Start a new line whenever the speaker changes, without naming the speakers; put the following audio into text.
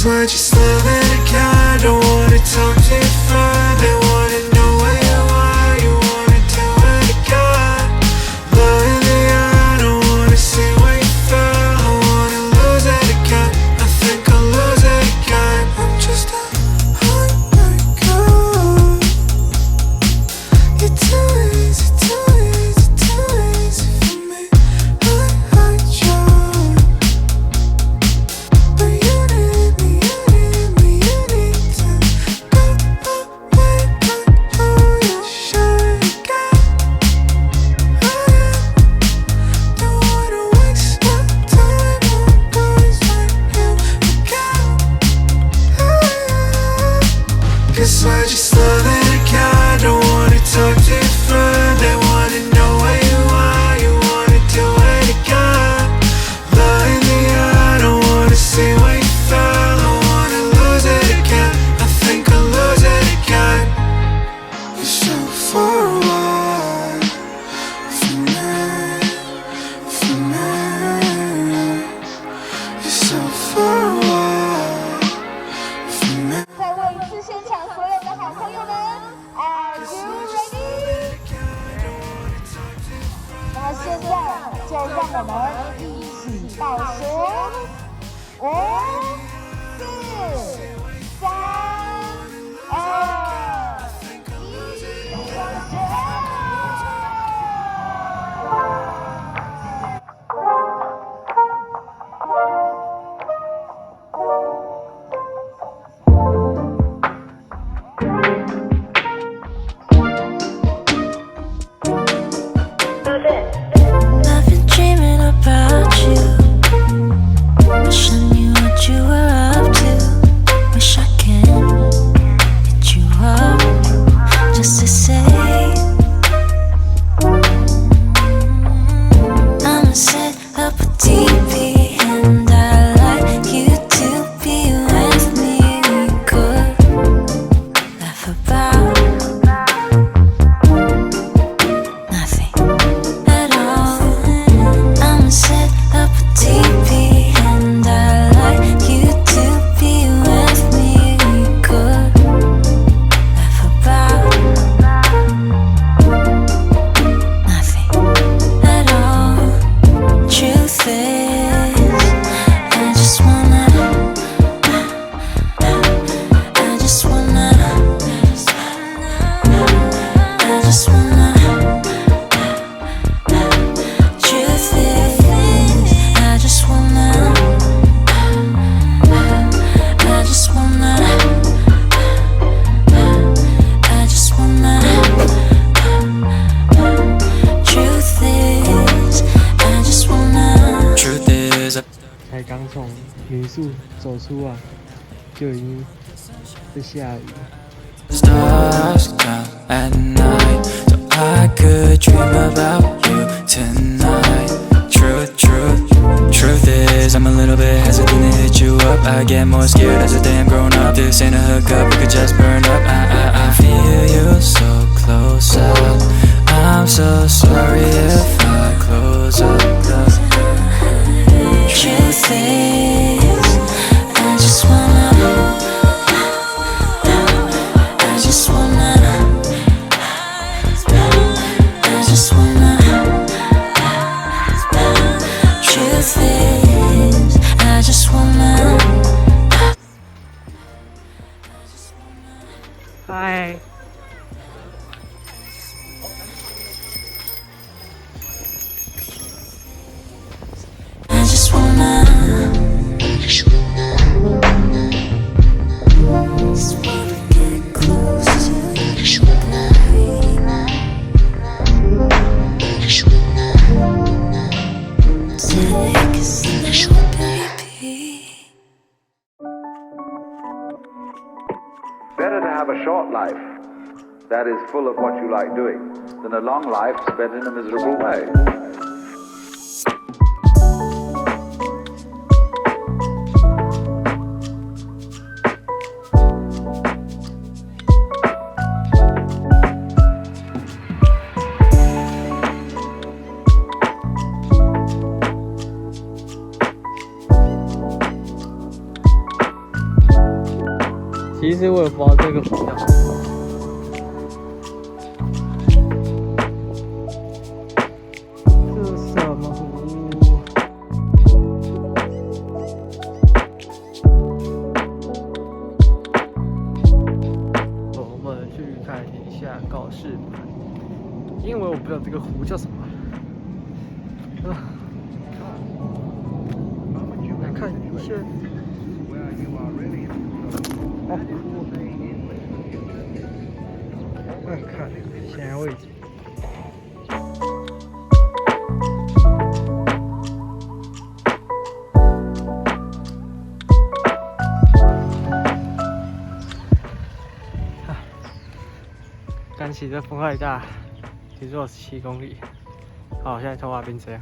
'Cause why'd you slow that down? Don't wanna talk too far. They wanna know where you are. You wanna do it again. Blood in the eye. Don't wanna see where you fell. I wanna lose it again. I think I'll lose it again. I'm just a heartbreaker. You're too easy, too easy, too easy for me. I hurt you, but you need me, you need me, you need to go away, but oh, you should again. I don't wanna waste my time on guys like you again. 'Cause why'd you slow that down? Don't wanna talk too far. They wanna know where you are. You wanna do it again. Blood in the eye. Don't wanna see where you fell. I wanna lose it again. I think I'll lose it again. You're so far away from me, from me. You're so far away from me.
再问一次现场所有的好朋友们 ，Are you ready？ 那现在就让我们一起倒数，5、4、3、2、1，上学！I've
been dreaming about you. Wish I knew what you were up to. Wish I can hit you up just to say I'ma set up a TV and I'd like you to be with me. We could laugh about nothing at all. I'ma set up a TV and I'd like you to be with me. We could laugh about nothing at all. Truth is, I just wanna, I just wanna, I just wanna. Truth is, I just wanna, I just wanna, I just wanna. Truth is, I just wanna.
Truth is,
才刚从民宿走出啊，就已经在下雨。
stars come at night, so I could dream about you tonight. Truth is, I'm a little bit hesitant to hit you up. I get more scared as a damn grown up. This ain't a hookup, we could just burn up. I feel you so close up. I'm so sorry if I close up.
Truth is, I just wanna, I just wanna, I just wanna. Truth is, I just wanna.
嗨，
I just wanna, just wanna get close to you tonight. Take a slow, baby.
Better to have a short life that is full of what you like doing than a long life spent in a miserable way.
其实我也不知道这个湖叫什么。这是什么湖？我们去看一下告示牌，因为我不知道这个湖叫什么。来看一下。好酷！看现在位置。刚起这风太大，听说7公里。好，现在头发变这样。